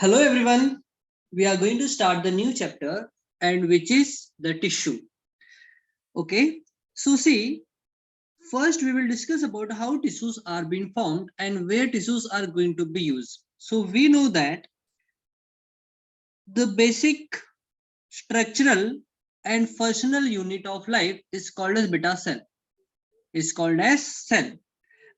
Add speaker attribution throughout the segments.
Speaker 1: Hello everyone. We are going to start the new chapter and which is the tissue. Okay. So see, first we will discuss about how tissues are being formed and where tissues are going to be used. So we know that the basic structural and functional unit of life is called as beta cell. Is called as cell.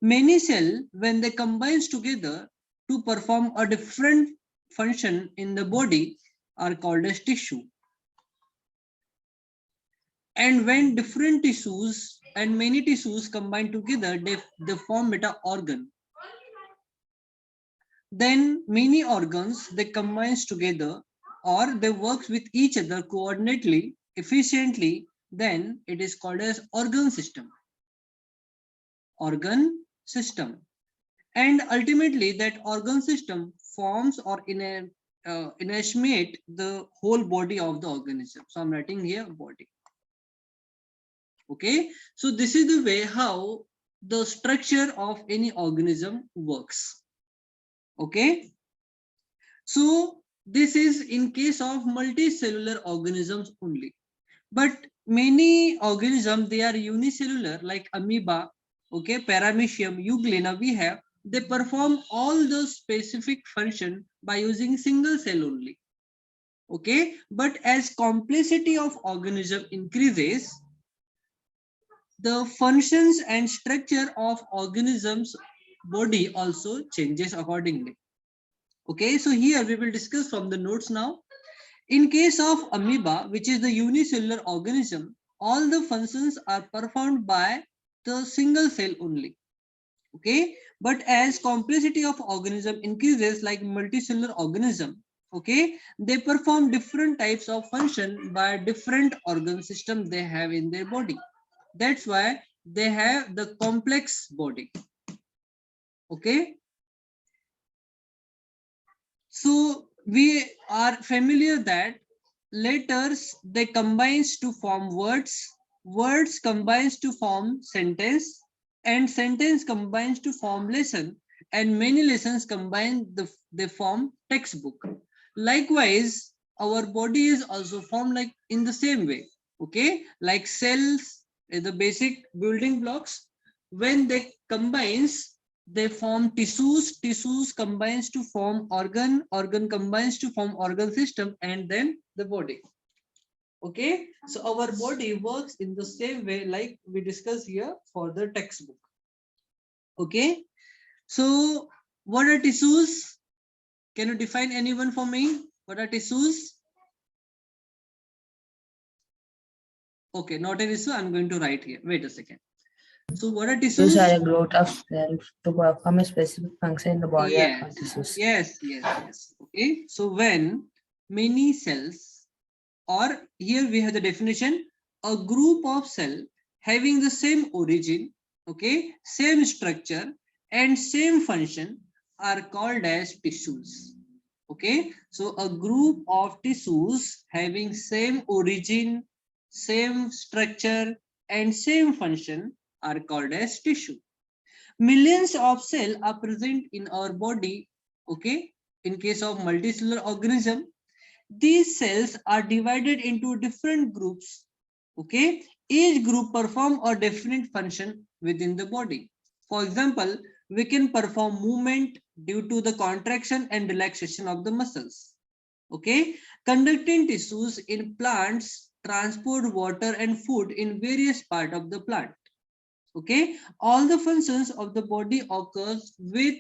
Speaker 1: Many cells when they combines together to perform a different function in the body are called as tissue. And when different tissues and many tissues combine together, they form meta organ. Then many organs they combines together or they work with each other coordinately, efficiently, then it is called as organ system. Organ system. And ultimately that organ system forms or initiate the whole body of the organism. So I'm writing here body. Okay, so this is the way how the structure of any organism works. Okay, so this is in case of multicellular organisms only, but many organisms they are unicellular like amoeba, okay, paramecium, euglena we have, they perform all the specific function by using single cell only. Okay, but as complexity of organism increases, the functions and structure of organisms body also changes accordingly. Okay, so here we will discuss from the notes now. In case of amoeba, which is the unicellular organism, all the functions are performed by the single cell only. Okay, but as complexity of organism increases like multicellular organism, okay, they perform different types of function by different organ system they have in their body. That's why they have the complex body. Okay, so we are familiar that letters they combines to form words, words combines to form sentence, and sentence combines to form lesson, and many lessons combine they form textbook. Likewise our body is also formed like in the same way. Okay, like cells the basic building blocks, when they combines they form tissues, tissues combines to form organ, organ combines to form organ system, and then the body. Okay, so our body works in the same way like we discussed here for the textbook. Okay, so what are tissues? Can you define anyone for me? What are tissues? Okay, not an issue, I'm going to write here, wait a second. So what are
Speaker 2: Tissues
Speaker 1: tissues?
Speaker 2: are a growth of cells to perform a specific function in the body are called
Speaker 1: Yes,
Speaker 2: tissues.
Speaker 1: yes. Okay, so when many cells, or here we have the definition, a group of cell having the same origin, okay, same structure and same function are called as tissues. Okay, so a group of tissues having same origin, same structure and same function are called as tissue. Millions of cells are present in our body. Okay, in case of multicellular organism, these cells are divided into different groups. Okay, each group perform a different function within the body. For example, we can perform movement due to the contraction and relaxation of the muscles. Okay, conducting tissues in plants transport water and food in various parts of the plant. Okay, all the functions of the body occurs with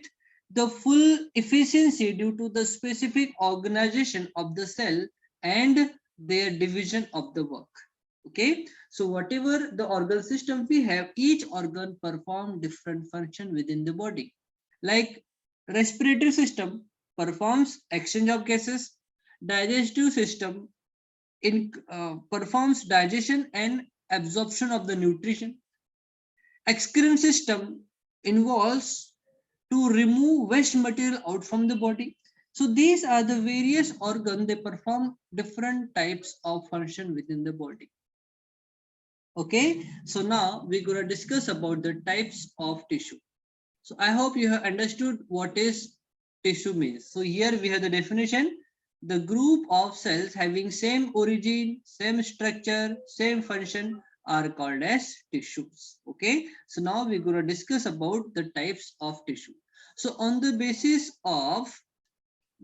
Speaker 1: the full efficiency due to the specific organization of the cell and their division of the work. Okay, so whatever the organ system we have, each organ perform different function within the body. Like respiratory system performs exchange of gases, digestive system performs digestion and absorption of the nutrition. Excrement system involves to remove waste material out from the body. So these are the various organs, they perform different types of function within the body. Okay, so now we're going to discuss about the types of tissue. So I hope you have understood what is tissue means. So here we have the definition. The group of cells having same origin, same structure, same function are called as tissues. Okay. So now we're going to discuss about the types of tissue. So on the basis of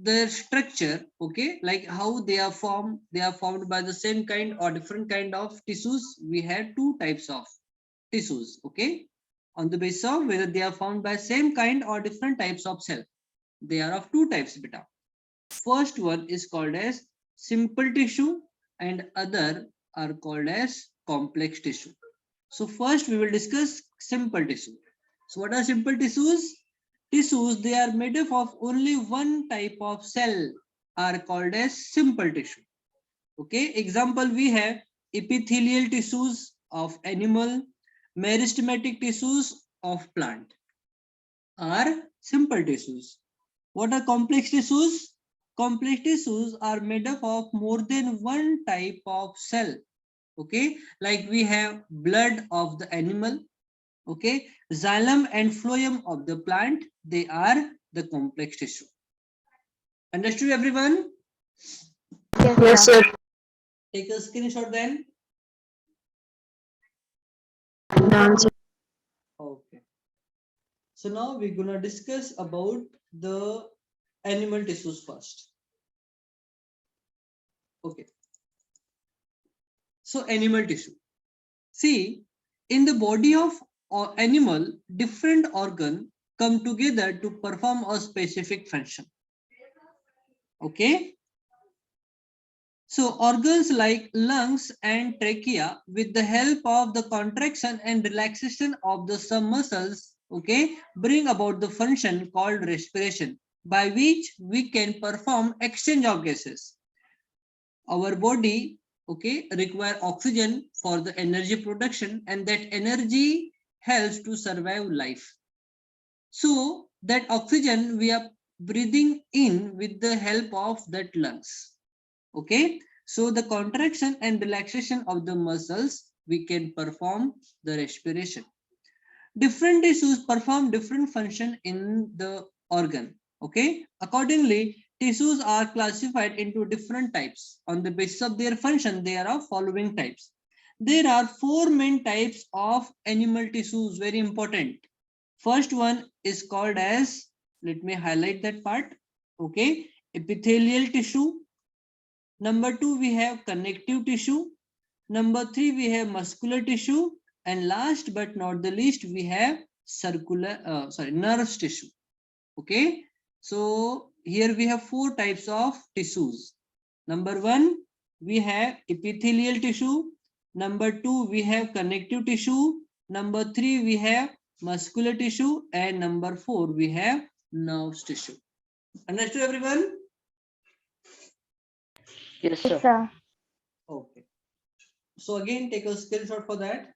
Speaker 1: their structure, okay, like how they are formed by the same kind or different kind of tissues. We have two types of tissues, okay, on the basis of whether they are formed by same kind or different types of cell. They are of two types, beta. First one is called as simple tissue and other are called as complex tissue. So first we will discuss simple tissue. So what are simple tissues? Tissues, they are made up of only one type of cell are called as simple tissue. Okay, example we have epithelial tissues of animal, meristematic tissues of plant are simple tissues. What are complex tissues? Complex tissues are made up of more than one type of cell. Okay, like we have blood of the animal, okay, xylem and phloem of the plant, they are the complex tissue. Understood everyone?
Speaker 3: Yes, sir.
Speaker 1: Take a screenshot then.
Speaker 3: Done, sir.
Speaker 1: Okay. So now we're gonna discuss about the animal tissues first. Okay. So animal tissue. See, in the body of animal, different organ come together to perform a specific function. Okay. So organs like lungs and trachea, with the help of the contraction and relaxation of the some muscles, okay, bring about the function called respiration, by which we can perform exchange of gases. Our body, okay, require oxygen for the energy production, and that energy helps to survive life. So that oxygen we are breathing in with the help of that lungs. Okay, so the contraction and relaxation of the muscles, we can perform the respiration. Different tissues perform different function in the organ. Okay, accordingly, tissues are classified into different types. On the basis of their function, there are following types. There are four main types of animal tissues, very important. First one is called as, let me highlight that part. Okay, epithelial tissue. Number two, we have connective tissue. Number three, we have muscular tissue. And last but not the least, we have nerve tissue. Okay. So here we have four types of tissues. Number one, we have epithelial tissue. Number two, we have connective tissue. Number three, we have muscular tissue. And number four, we have nerve tissue. Understood everyone?
Speaker 3: Yes,
Speaker 2: Yes,
Speaker 3: sir.
Speaker 2: sir.
Speaker 1: Okay. So again, take a screenshot for that.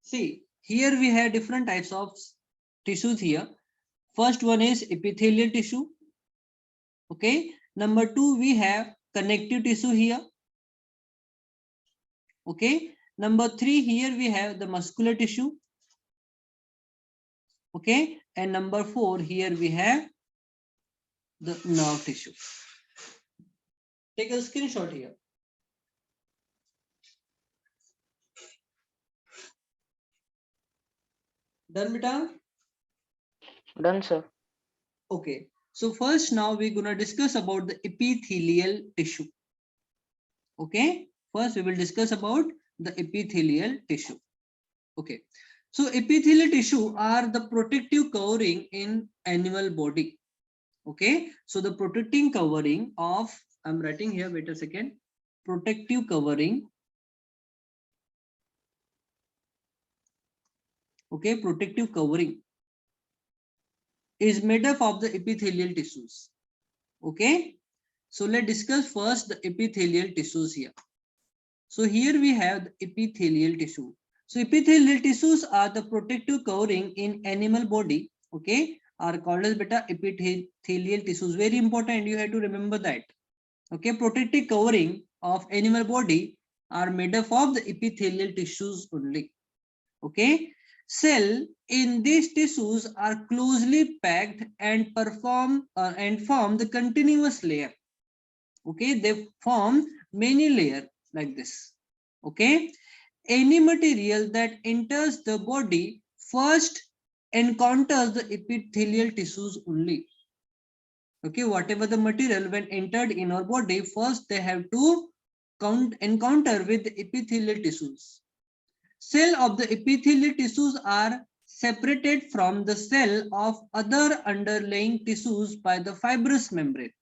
Speaker 1: See, here we have different types of tissues here. First one is epithelial tissue. Okay. Number two, we have connective tissue here. Okay. Number three, here we have the muscular tissue. Okay. And number four, here we have the nerve tissue. Take a screenshot here. Done, beta?
Speaker 3: Done, sir.
Speaker 1: Okay. So first now we're gonna discuss about the epithelial tissue. Okay. First we will discuss about the epithelial tissue. Okay. So epithelial tissue are the protective covering in animal body. Okay. So the protecting covering of, I'm writing here, wait a second. Protective covering. Okay. Protective covering is made up of the epithelial tissues. Okay. So let's discuss first the epithelial tissues here. So here we have the epithelial tissue. So epithelial tissues are the protective covering in animal body. Okay, are called as beta epithelial tissues. Very important. You have to remember that. Okay, protective covering of animal body are made up of the epithelial tissues only. Okay, Cell in these tissues are closely packed and form the continuous layer. Okay, they form many layers like this. Okay, any material that enters the body first encounters the epithelial tissues only. Okay, whatever the material when entered in our body, first they have to encounter with the epithelial tissues. Cell of the epithelial tissues are separated from the cell of other underlying tissues by the fibrous membrane.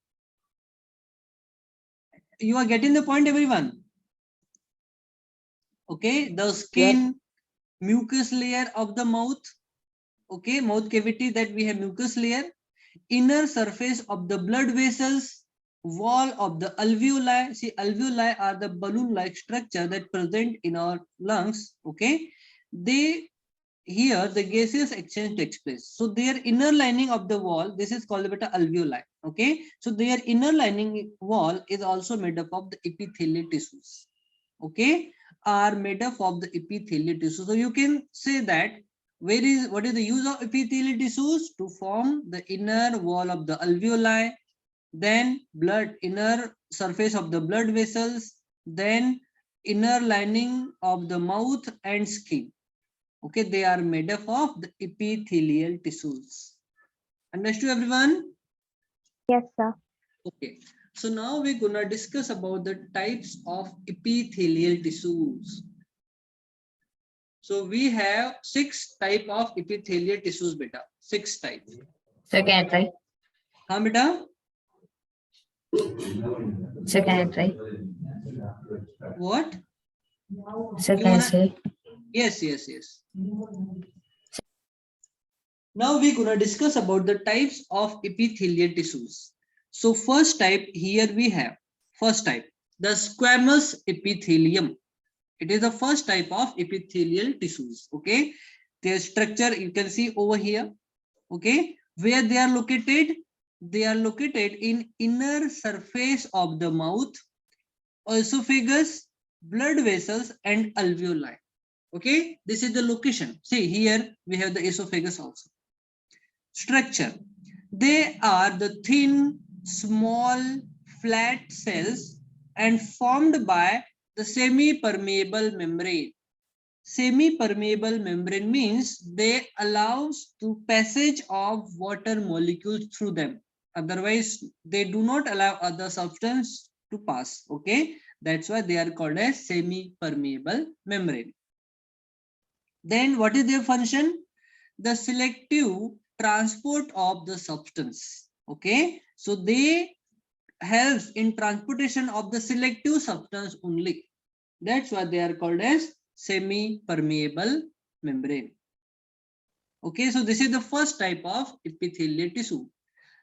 Speaker 1: You are getting the point, everyone? Okay, the skin, mucus layer of the mouth, okay, mouth cavity, that we have mucus layer, inner surface of the blood vessels, wall of the alveoli. See, alveoli are the balloon-like structure that present in our lungs. Okay, they here the gaseous exchange takes place. So their inner lining of the wall, this is called beta alveoli. Okay, so their inner lining wall is also made up of the epithelial tissues. Okay, are made up of the epithelial tissues. So you can say that what is the use of epithelial tissues? To form the inner wall of the alveoli, then inner surface of the blood vessels, then inner lining of the mouth and skin. Okay, they are made up of the epithelial tissues. Understood, everyone?
Speaker 3: Yes, sir.
Speaker 1: Okay, so now we're gonna discuss about the types of epithelial tissues. So we have 6 type of epithelial tissues, beta. 6 types.
Speaker 2: Second try.
Speaker 1: हाँ beta.
Speaker 2: Second try.
Speaker 1: What?
Speaker 2: Second say.
Speaker 1: Yes. Now we're gonna discuss about the types of epithelial tissues. So first type here we have. First type, the squamous epithelium. It is the first type of epithelial tissues. Okay, their structure you can see over here. Okay, where they are located? They are located in inner surface of the mouth, esophagus, blood vessels, and alveoli. Okay, this is the location. See here we have the esophagus also. Structure, they are the thin, small, flat cells and formed by the semi-permeable membrane. Semi-permeable membrane means they allows to passage of water molecules through them. Otherwise, they do not allow other substance to pass. Okay, that's why they are called as semi-permeable membrane. Then what is their function? The selective transport of the substance. Okay, so they helps in transportation of the selective substance only. That's why they are called as semi-permeable membrane. Okay, so this is the first type of epithelial tissue.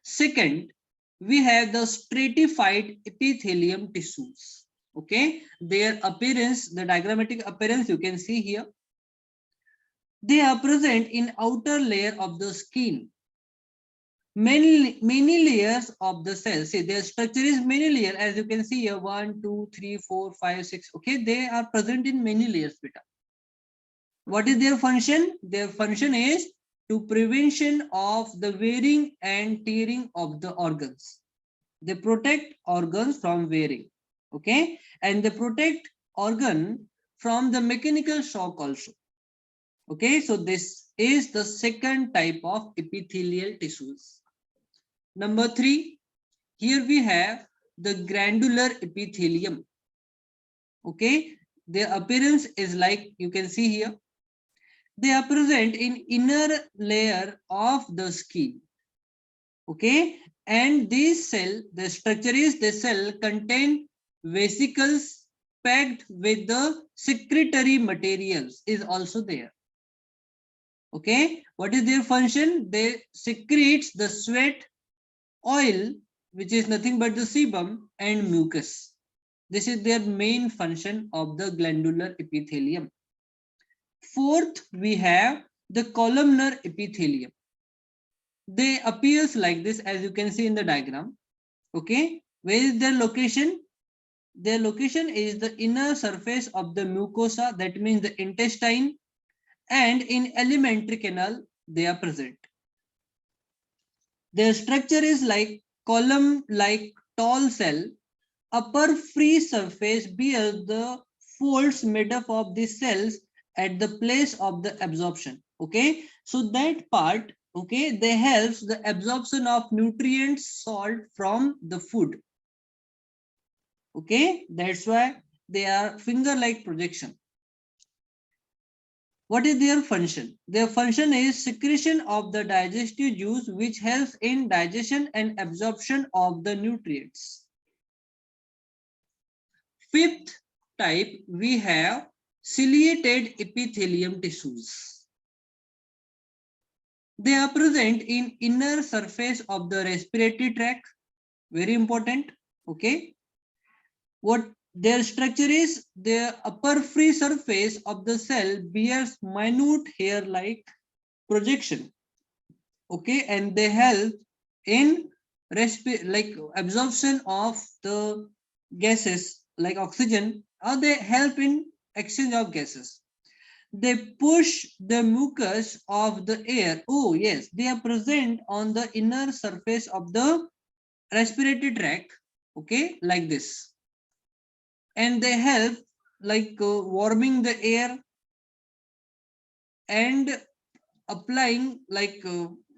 Speaker 1: Second, we have the stratified epithelium tissues. Okay, their appearance, the diagrammatic appearance you can see here. They are present in outer layer of the skin. Many layers of the cells. See, their structure is many layers, as you can see here, 1, 2, 3, 4, 5, 6. Okay, they are present in many layers, beta. What is their function? Their function is to prevention of the wearing and tearing of the organs. They protect organs from wearing. Okay, and they protect organ from the mechanical shock also. Okay, so this is the second type of epithelial tissues. Number 3, here we have the granular epithelium. Okay, their appearance is like you can see here. They are present in inner layer of the skin. Okay, and this cell, the structure is the cell contain vesicles packed with the secretory materials is also there. Okay, what is their function? They secretes the sweat, oil, which is nothing but the sebum, and mucus. This is their main function of the glandular epithelium. Fourth, we have the columnar epithelium. They appears like this, as you can see in the diagram. Okay, where is their location? Their location is the inner surface of the mucosa, that means the intestine, and in alimentary canal they are present. Their structure is like column-like tall cell. Upper free surface bears the folds made up of the cells at the place of the absorption. Okay, so that part, okay, they helps the absorption of nutrients, salt from the food. Okay, that's why they are finger-like projection. What is their function? Their function is secretion of the digestive juice, which helps in digestion and absorption of the nutrients. Fifth type, we have ciliated epithelium tissues. They are present in inner surface of the respiratory tract. Very important. Okay. What their structure is, the upper free surface of the cell bears minute hair-like projection. Okay, and they help in like absorption of the gases like oxygen, or they help in exchange of gases. They push the mucus of the air. Oh yes, they are present on the inner surface of the respiratory tract. Okay, like this. And they help like warming the air and applying like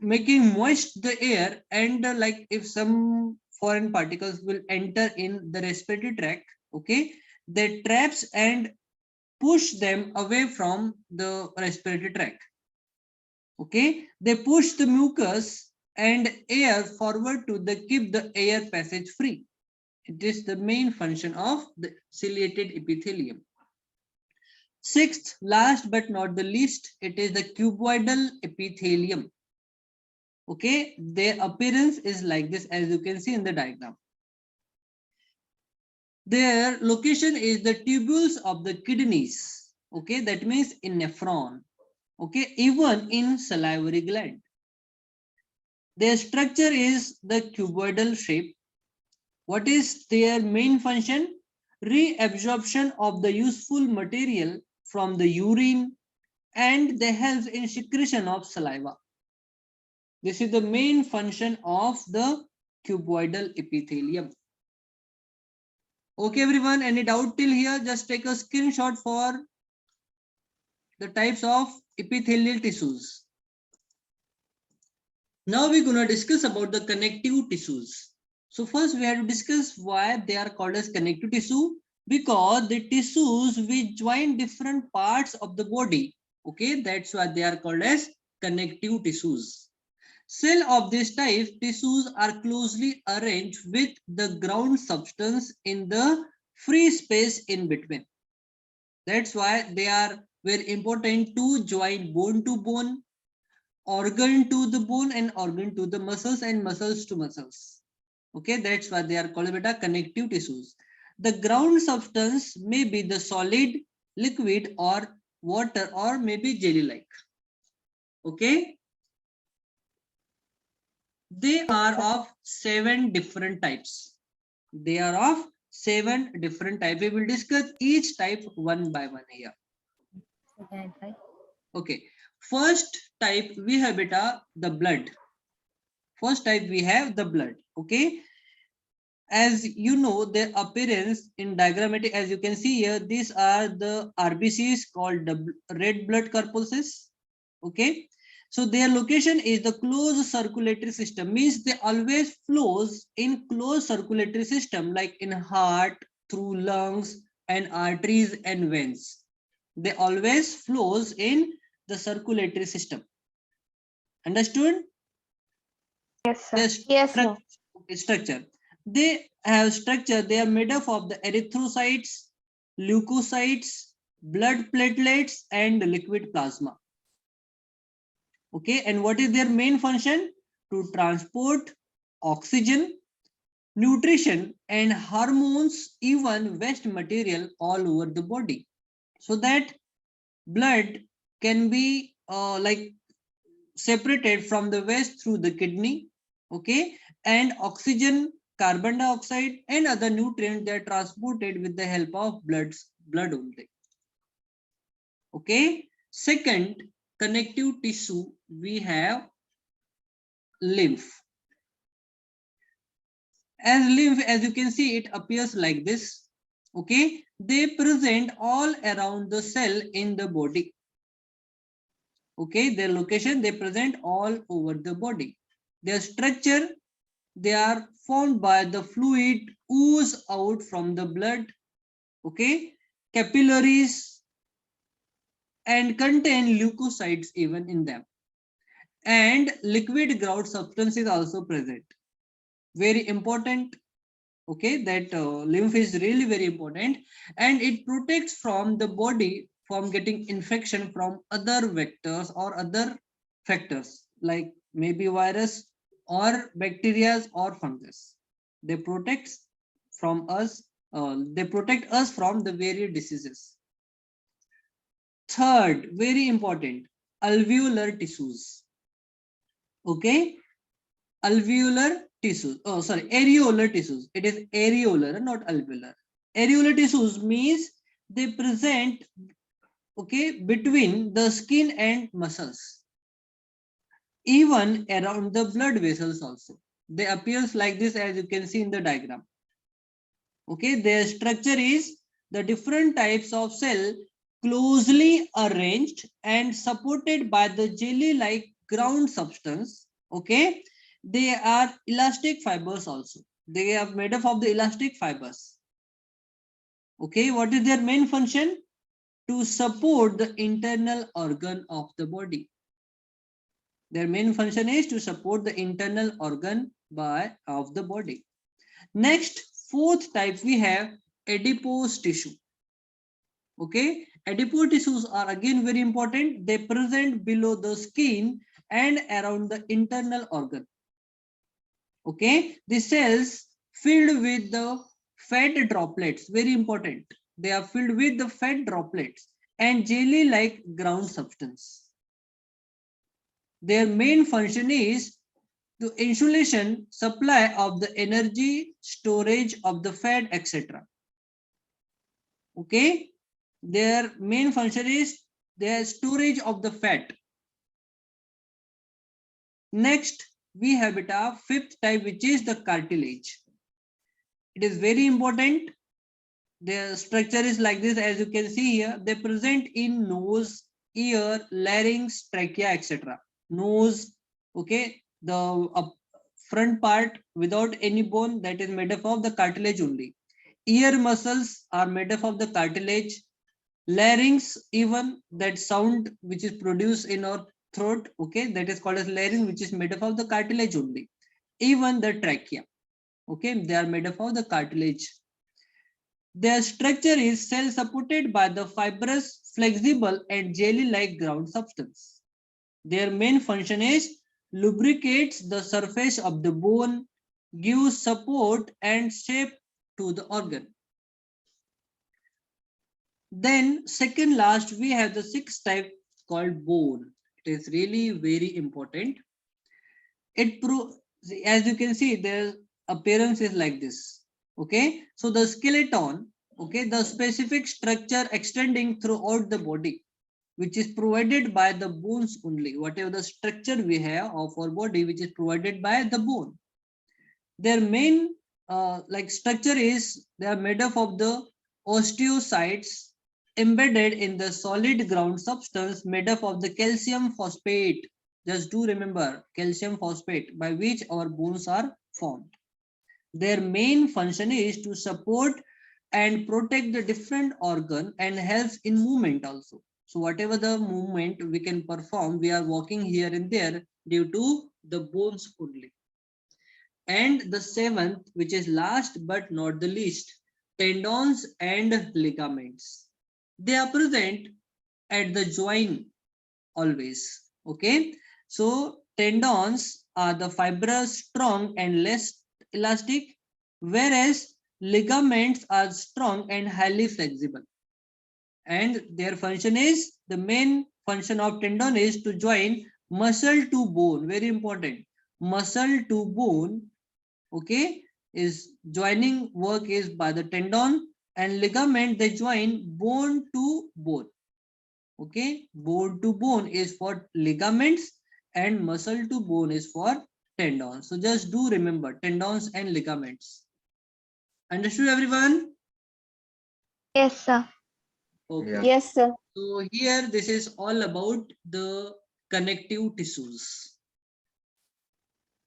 Speaker 1: making moist the air, and like if some foreign particles will enter in the respiratory tract, okay, they traps and push them away from the respiratory tract. Okay, they push the mucus and air forward to the keep the air passage free. It is the main function of the ciliated epithelium. Sixth, last but not the least, it is the cuboidal epithelium. Okay, their appearance is like this, as you can see in the diagram. Their location is the tubules of the kidneys. Okay, that means in nephron. Okay, even in salivary gland. Their structure is the cuboidal shape. What is their main function? Reabsorption of the useful material from the urine, and they help in secretion of saliva. This is the main function of the cuboidal epithelium. Okay, everyone, any doubt till here? Just take a screenshot for the types of epithelial tissues. Now we're gonna discuss about the connective tissues. So first we have to discuss why they are called as connective tissue, because the tissues which join different parts of the body. Okay, that's why they are called as connective tissues. Cells of this type tissues are closely arranged with the ground substance in the free space in between. That's why they are very important to join bone to bone, organ to the bone, and organ to the muscles, and muscles to muscles. Okay, that's why they are called beta connective tissues. The ground substance may be the solid, liquid, or water, or maybe jelly like. Okay, they are of 7 different types. They are of 7 different types. We will discuss each type one by one here. Okay, first type we have beta the blood. First type we have the blood. Okay, as you know, their appearance in diagrammatic, as you can see here, these are the RBCs called the red blood corpuscles. Okay, so their location is the closed circulatory system, means they always flows in closed circulatory system, like in heart, through lungs and arteries and veins. They always flows in the circulatory system. Understood?
Speaker 3: Yes, sir.
Speaker 1: This
Speaker 3: Yes, sir.
Speaker 1: structure. They have structure. They are made up of the erythrocytes, leukocytes, blood platelets, and liquid plasma. Okay, and what is their main function? To transport oxygen, nutrition, and hormones, even waste material all over the body, so that blood can be like separated from the waste through the kidney. Okay, and oxygen, carbon dioxide, and other nutrients, they are transported with the help of blood only. Okay, Second connective tissue, we have lymph. As lymph, as you can see, it appears like this. Okay, they present all around the cell in the body. Okay, their location, they present all over the body. Their structure, they are formed by the fluid ooze out from the blood, okay, capillaries, and contain leukocytes even in them. And liquid ground substance is also present. Very important. Okay, that lymph is really very important, and it protects from the body from getting infection from other vectors or other factors like maybe virus or bacteria or fungus. They protect from us. They protect us from the various diseases. Third, very important, alveolar tissues. Okay, alveolar tissues. Oh, sorry, areolar tissues. It is areolar, not alveolar. Areolar tissues means they present, okay, between the skin and muscles, even around the blood vessels also. They appears like this, as you can see in the diagram. Okay, their structure is the different types of cell closely arranged and supported by the jelly-like ground substance. Okay, they are elastic fibers also. They are made up of the elastic fibers. Okay, what is their main function? To support the internal organ of the body. Their main function is to support the internal organ of the body. Next, fourth type, we have adipose tissue. Okay, adipose tissues are again very important. They present below the skin and around the internal organ. Okay, the cells filled with the fat droplets, very important. They are filled with the fat droplets and jelly-like ground substance. Their main function is to insulation, supply of the energy, storage of the fat, etc. Okay, their main function is their storage of the fat. Next, we have a fifth type, which is the cartilage. It is very important. Their structure is like this, as you can see here. They present in nose, ear, larynx, trachea, etc. Nose, okay, the front part without any bone, that is made up of the cartilage only. Ear muscles are made up of the cartilage. Larynx, even that sound which is produced in our throat, okay, that is called as larynx, which is made up of the cartilage only. Even the trachea, okay, they are made up of the cartilage. Their structure is cell supported by the fibrous, flexible, and jelly-like ground substance. Their main function is lubricates the surface of the bone, gives support and shape to the organ. Then second last, we have the sixth type called bone. It is really very important. It as you can see, their appearance is like this. Okay, so the skeleton, okay, the specific structure extending throughout the body, which is provided by the bones only. Whatever the structure we have of our body, which is provided by the bone. Their main like structure is they are made up of the osteocytes embedded in the solid ground substance made up of the calcium phosphate. Just do remember calcium phosphate, by which our bones are formed. Their main function is to support and protect the different organ and helps in movement also. So whatever the movement we can perform, we are walking here and there due to the bones only. And the seventh, which is last but not the least, tendons and ligaments. They are present at the joint always. Okay, so tendons are the fibrous, strong, and less elastic, whereas ligaments are strong and highly flexible. And their function is, the main function of tendon is to join muscle to bone. Very important. Muscle to bone, okay, is joining work is by the tendon, and ligament they join bone to bone. Okay, bone to bone is for ligaments and muscle to bone is for tendons. So just do remember tendons and ligaments. Understood, everyone?
Speaker 3: Yes, sir.
Speaker 1: Okay.
Speaker 4: Yeah.
Speaker 3: Yes, sir.
Speaker 1: So here this is all about the connective tissues.